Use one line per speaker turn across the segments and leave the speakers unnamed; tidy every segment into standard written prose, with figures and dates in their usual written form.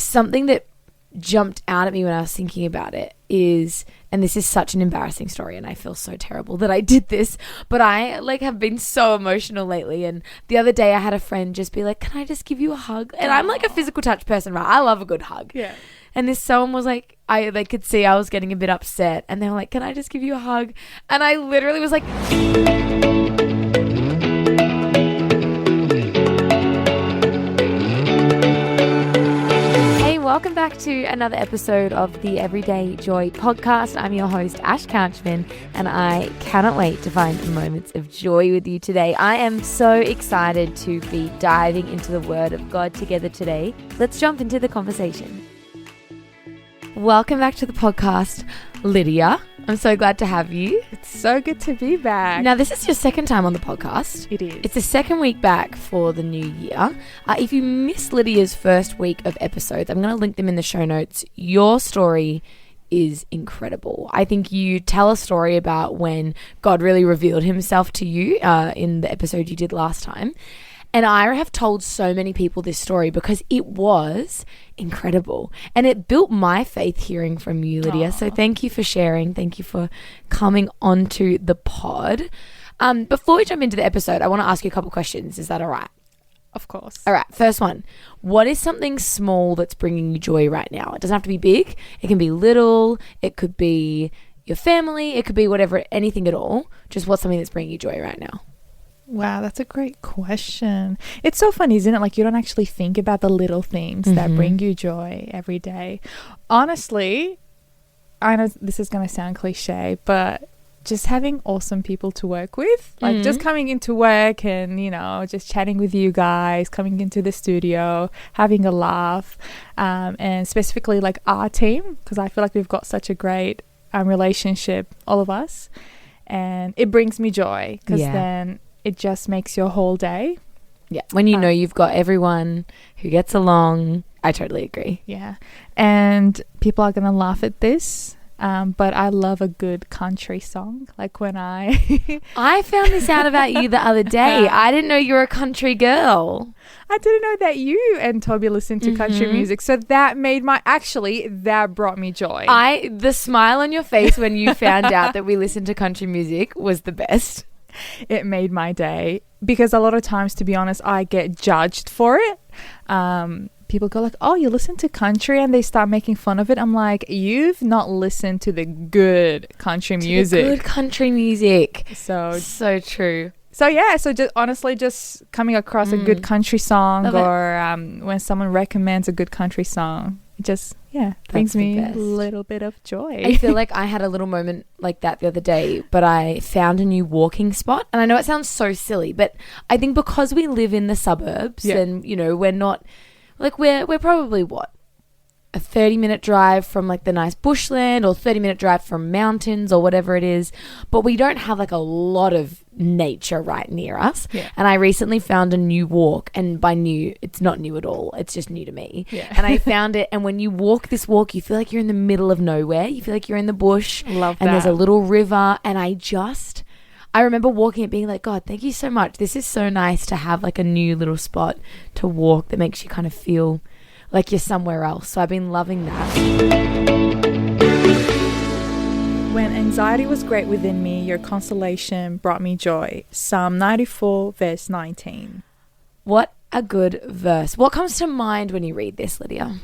something that jumped out at me when I was thinking about it is, and this is such an embarrassing story and I feel so terrible that I did this, but I like have been so emotional lately. And the other day I had a friend just be like, can I just give you a hug? And I'm like a physical touch person, right? I love a good hug.
Yeah.
And this someone was like, they could see I was getting a bit upset and they were like, can I just give you a hug? And I literally was like, welcome back to another episode of the Everyday Joy podcast. I'm your host, Ash Couchman, and I cannot wait to find moments of joy with you today. I am so excited to be diving into the Word of God together today. Let's jump into the conversation. Welcome back to the podcast, Lydia. I'm so glad to have you.
It's so good to be back.
Now, this is your second time on the podcast.
It is.
It's the second week back for the new year. If you missed Lydia's first week of episodes, I'm going to link them in the show notes. Your story is incredible. I think you tell a story about when God really revealed himself to you in the episode you did last time. And I have told so many people this story because it was incredible. And it built my faith hearing from you, Lydia. Aww. So thank you for sharing. Thank you for coming onto the pod. Before we jump into the episode, I want to ask you a couple questions. Is that all right?
Of course.
All right. First one. What is something small that's bringing you joy right now? It doesn't have to be big. It can be little. It could be your family. It could be whatever, anything at all. Just what's something that's bringing you joy right now?
Wow, that's a great question. It's so fun, isn't it? Like, you don't actually think about the little things that bring you joy every day. Honestly, I know this is going to sound cliche, but just having awesome people to work with, like just coming into work and, you know, just chatting with you guys, coming into the studio, having a laugh, and specifically like our team, because I feel like we've got such a great relationship, all of us, and it brings me joy because then it just makes your whole day.
Yeah. When you know you've got everyone who gets along. I totally agree.
Yeah. And people are going to laugh at this, but I love a good country song. Like when I
found this out about you the other day. I didn't know you were a country girl.
I didn't know that you and Toby listened to country music. So that that brought me joy.
The smile on your face when you found out that we listened to country music was the best.
It made my day because a lot of times, to be honest, I get judged for it. People go like, oh, you listen to country, and they start making fun of it. I'm like, you've not listened to the good country music.
Good country music.
So
true.
So yeah, so just honestly, just coming across a good country song when someone recommends a good country song, it just brings me a little bit of joy.
I feel like I had a little moment like that the other day, but I found a new walking spot. And I know it sounds so silly, but I think because we live in the suburbs and, you know, we're not like we're probably a 30-minute drive from like the nice bushland or 30-minute drive from mountains or whatever it is, but we don't have like a lot of nature right near us. And I recently found a new walk, and by new, it's not new at all, it's just new to me. And I found it, and when you walk this walk, you feel like you're in the middle of nowhere. You feel like you're in the bush.
Love that.
And there's a little river, and I remember walking it being like, God, thank you so much. This is so nice to have like a new little spot to walk that makes you kind of feel like you're somewhere else. So I've been loving that.
When anxiety was great within me, your consolation brought me joy. Psalm 94, verse 19.
What a good verse. What comes to mind when you read this, Lydia?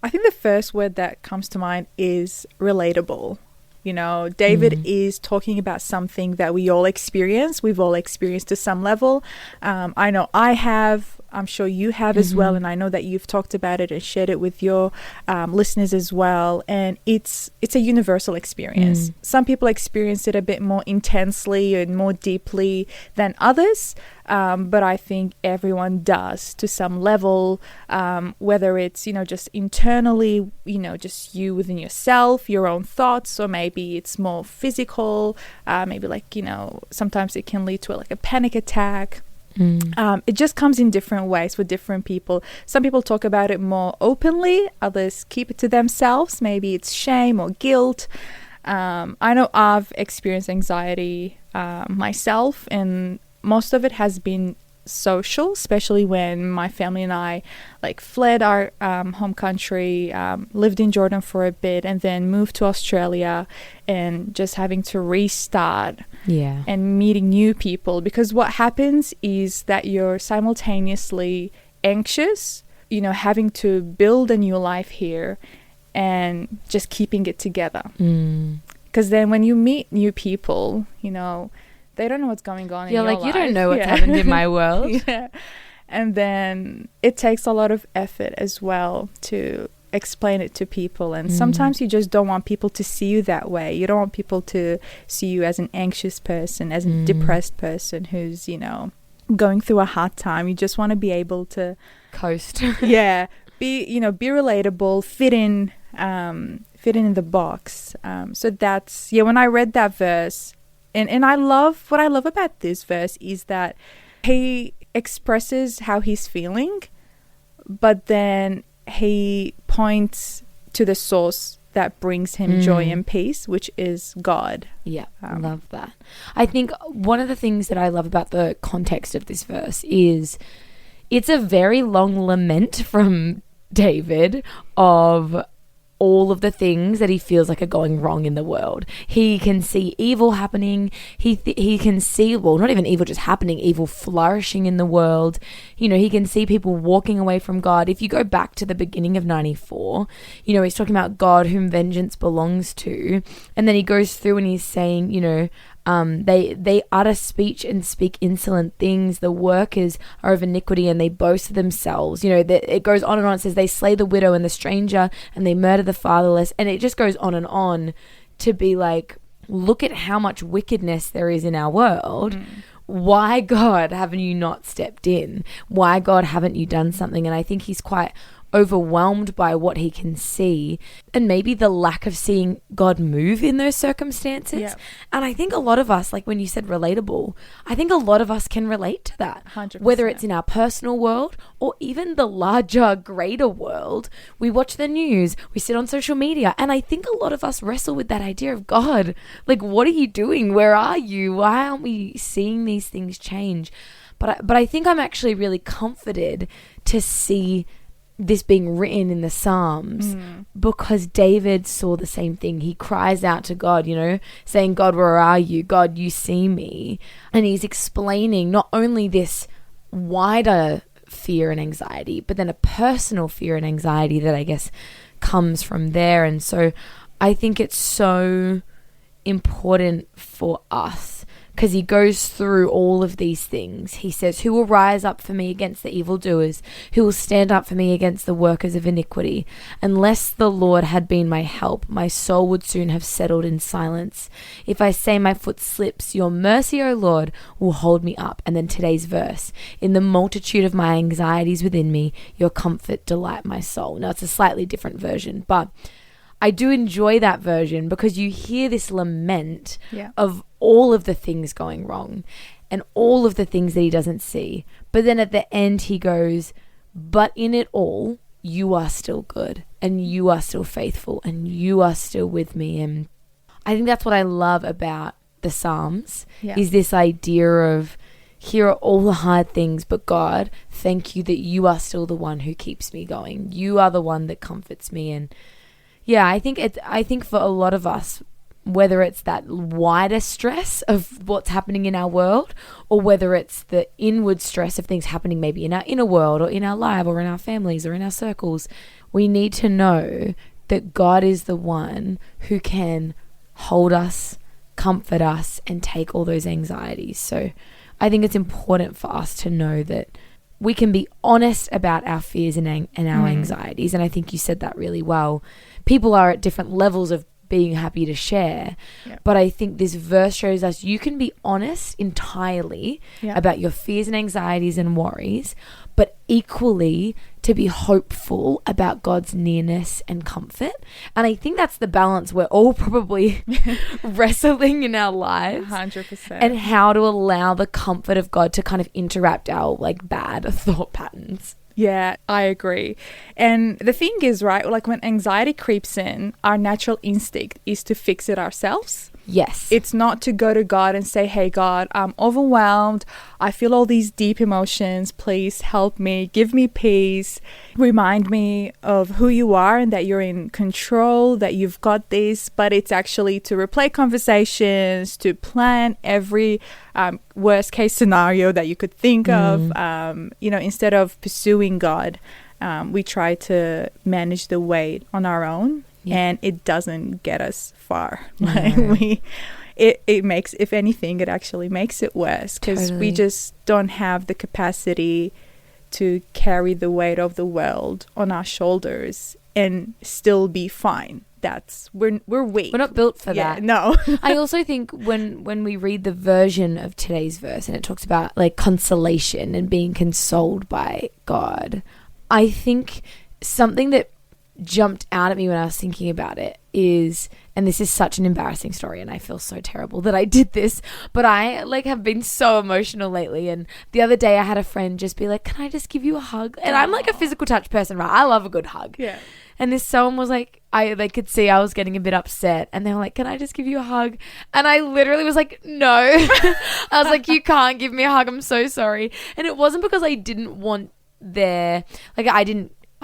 I think the first word that comes to mind is relatable. You know, David is talking about something that we all experience. We've all experienced to some level. I know I have. I'm sure you have as well. And I know that you've talked about it and shared it with your listeners as well. And it's a universal experience. Some people experience it a bit more intensely and more deeply than others. But I think everyone does to some level, whether it's, you know, just internally, you know, just you within yourself, your own thoughts, or maybe it's more physical, maybe like, you know, sometimes it can lead to like a panic attack. It just comes in different ways for different people. Some people talk about it more openly, others keep it to themselves. Maybe it's shame or guilt. I know I've experienced anxiety myself, and most of it has been social, especially when my family and I like fled our home country, lived in Jordan for a bit, and then moved to Australia, and just having to restart and meeting new people. Because what happens is that you're simultaneously anxious, you know, having to build a new life here and just keeping it together. Because then when you meet new people, you know, they don't know what's going on in your life.
You don't know what's happened in my world.
And then it takes a lot of effort as well to explain it to people. And sometimes you just don't want people to see you that way. You don't want people to see you as an anxious person, as a depressed person who's, you know, going through a hard time. You just want to be able to
coast.
Be relatable, fit in the box. So that's, when I read that verse, and I love, what I love about this verse is that he expresses how he's feeling, but then he points to the source that brings him joy and peace, which is God.
Yeah, I love that. I think one of the things that I love about the context of this verse is it's a very long lament from David of all of the things that he feels like are going wrong in the world. He can see evil happening. He can see, well, not even evil just happening, evil flourishing in the world. You know, he can see people walking away from God. If you go back to the beginning of 94, you know, he's talking about God whom vengeance belongs to. And then he goes through and he's saying, you know, they utter speech and speak insolent things. The workers are of iniquity and they boast of themselves. You know, it goes on and on. It says they slay the widow and the stranger and they murder the fatherless. And it just goes on and on to be like, look at how much wickedness there is in our world. Why, God, haven't you not stepped in? Why, God, haven't you done something? And I think he's quite overwhelmed by what he can see and maybe the lack of seeing God move in those circumstances.
Yeah.
And I think a lot of us, like when you said relatable, I think a lot of us can relate to that.
100%.
Whether it's in our personal world or even the larger, greater world. We watch the news, we sit on social media, and I think a lot of us wrestle with that idea of God. Like, what are you doing? Where are you? Why aren't we seeing these things change? But I think I'm actually really comforted to see this being written in the Psalms because David saw the same thing. He cries out to God, you know, saying, God, where are you? God, you see me. And he's explaining not only this wider fear and anxiety, but then a personal fear and anxiety that I guess comes from there. And so I think it's so important for us because he goes through all of these things. He says, who will rise up for me against the evildoers? Who will stand up for me against the workers of iniquity? Unless the Lord had been my help, my soul would soon have settled in silence. If I say my foot slips, your mercy, O Lord, will hold me up. And then today's verse, in the multitude of my anxieties within me, your comfort delight my soul. Now, it's a slightly different version, but I do enjoy that version because you hear this lament of all of the things going wrong and all of the things that he doesn't see. But then at the end he goes, but in it all, you are still good and you are still faithful and you are still with me. And I think that's what I love about the Psalms is this idea of, here are all the hard things, but God, thank you that you are still the one who keeps me going. You are the one that comforts me. And yeah, I think for a lot of us, whether it's that wider stress of what's happening in our world or whether it's the inward stress of things happening maybe in our inner world or in our life or in our families or in our circles, we need to know that God is the one who can hold us, comfort us, and take all those anxieties. So I think it's important for us to know that we can be honest about our fears and our anxieties. And I think you said that really well. People are at different levels of being happy to share. But I think this verse shows us you can be honest entirely about your fears and anxieties and worries, but equally to be hopeful about God's nearness and comfort. And I think that's the balance we're all probably wrestling in our lives.
100%.
And how to allow the comfort of God to kind of interrupt our like bad thought patterns.
Yeah, I agree. And the thing is, right, like when anxiety creeps in, our natural instinct is to fix it ourselves.
Yes.
It's not to go to God and say, hey, God, I'm overwhelmed. I feel all these deep emotions. Please help me. Give me peace. Remind me of who you are and that you're in control, that you've got this. But it's actually to replay conversations, to plan every worst case scenario that you could think of. Instead of pursuing God, we try to manage the weight on our own. Yeah. And it doesn't get us far.
No.
It makes, if anything, it actually makes it worse, because we just don't have the capacity to carry the weight of the world on our shoulders and still be fine. We're weak.
We're not built for that.
No.
I also think when we read the version of today's verse and it talks about like consolation and being consoled by God, I think something that jumped out at me when I was thinking about it is, and this is such an embarrassing story and I feel so terrible that I did this, but I like have been so emotional lately, and the other day I had a friend just be like, can I just give you a hug? And I'm like a physical touch person, right? I love a good hug.
Yeah.
And this someone was like, they could see I was getting a bit upset, and they were like, can I just give you a hug? And I literally was like, no. I was like, you can't give me a hug, I'm so sorry. And it wasn't because I didn't want I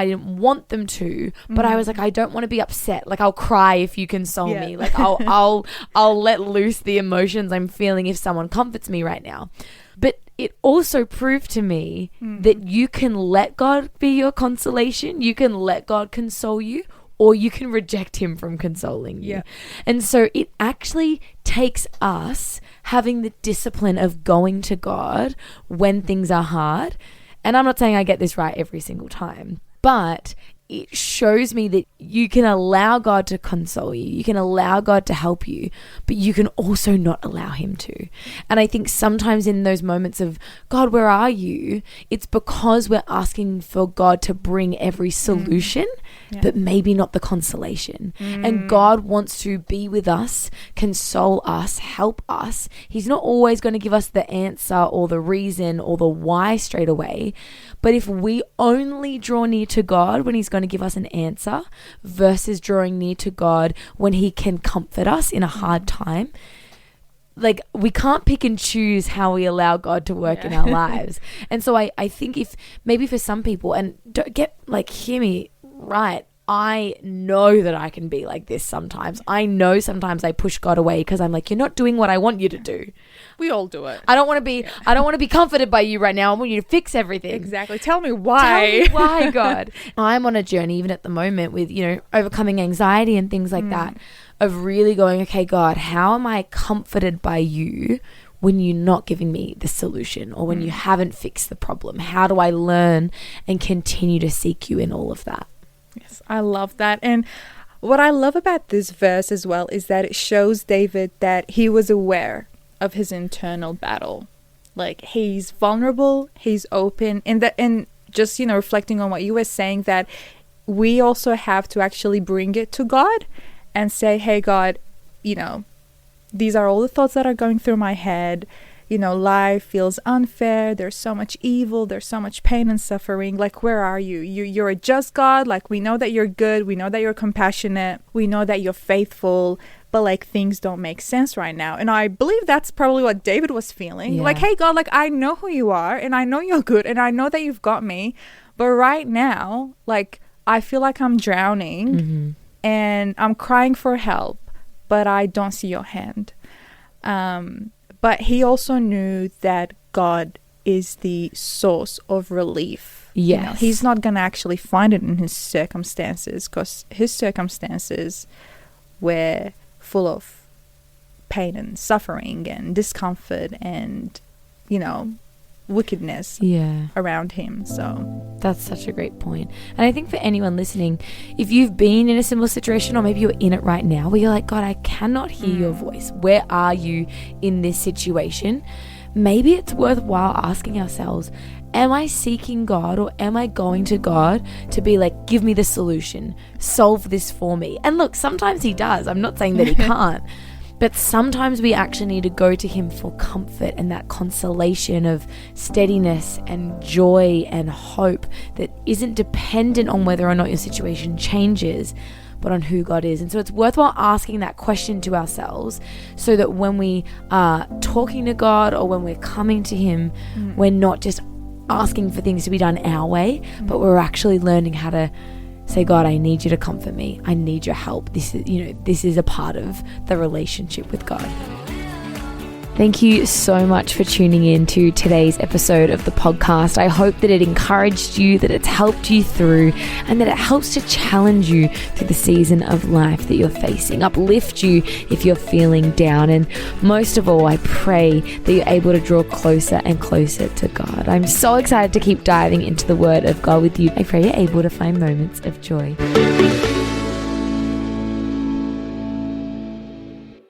didn't want them to, but I was like, I don't want to be upset. Like, I'll cry if you console me. Like, I'll let loose the emotions I'm feeling if someone comforts me right now. But it also proved to me that you can let God be your consolation. You can let God console you, or you can reject him from consoling you. Yeah. And so it actually takes us having the discipline of going to God when things are hard. And I'm not saying I get this right every single time, but it shows me that you can allow God to console you. You can allow God to help you, but you can also not allow him to. And I think sometimes in those moments of, God, where are you? It's because we're asking for God to bring every solution, but maybe not the consolation. And God wants to be with us, console us, help us. He's not always going to give us the answer or the reason or the why straight away. But if we only draw near to God when he's going to give us an answer versus drawing near to God when he can comfort us in a hard time, like, we can't pick and choose how we allow God to work in our lives. And so I think if maybe for some people, and don't get, like, hear me right, I know that I can be like this sometimes. I know sometimes I push God away because I'm like, you're not doing what I want you to do.
We all do it.
I don't want to be comforted by you right now. I want you to fix everything.
Exactly. Tell me why.
Tell me why, God. I'm on a journey even at the moment with, overcoming anxiety and things like that, of really going, okay, God, how am I comforted by you when you're not giving me the solution, or when you haven't fixed the problem? How do I learn and continue to seek you in all of that?
Yes, I love that. And what I love about this verse as well is that it shows David that he was aware of his internal battle. Like, he's vulnerable, he's open, and just, reflecting on what you were saying, that we also have to actually bring it to God and say, hey, God, these are all the thoughts that are going through my head. Life feels unfair. There's so much evil. There's so much pain and suffering. Like, where are you? You're a just God. Like, we know that you're good. We know that you're compassionate. We know that you're faithful. But, like, things don't make sense right now. And I believe that's probably what David was feeling. Yeah. Like, hey, God, like, I know who you are, and I know you're good, and I know that you've got me. But right now, like, I feel like I'm drowning, and I'm crying for help, but I don't see your hand. But he also knew that God is the source of relief.
Yes.
He's not going to actually find it in his circumstances, because his circumstances were full of pain and suffering and discomfort and, wickedness around him. So
that's such a great point. And I think for anyone listening, if you've been in a similar situation, or maybe you're in it right now where you're like, God, I cannot hear your voice. Where are you in this situation? Maybe it's worthwhile asking ourselves, am I seeking God, or am I going to God to be like, give me the solution, solve this for me? And look, sometimes he does. I'm not saying that he can't. But sometimes we actually need to go to him for comfort and that consolation of steadiness and joy and hope that isn't dependent on whether or not your situation changes, but on who God is. And so it's worthwhile asking that question to ourselves so that when we are talking to God or when we're coming to him, we're not just asking for things to be done our way, but we're actually learning how to say, God, I need you to comfort me. I need your help. This is a part of the relationship with God. Thank you so much for tuning in to today's episode of the podcast. I hope that it encouraged you, that it's helped you through, and that it helps to challenge you through the season of life that you're facing, uplift you if you're feeling down. And most of all, I pray that you're able to draw closer and closer to God. I'm so excited to keep diving into the Word of God with you. I pray you're able to find moments of joy.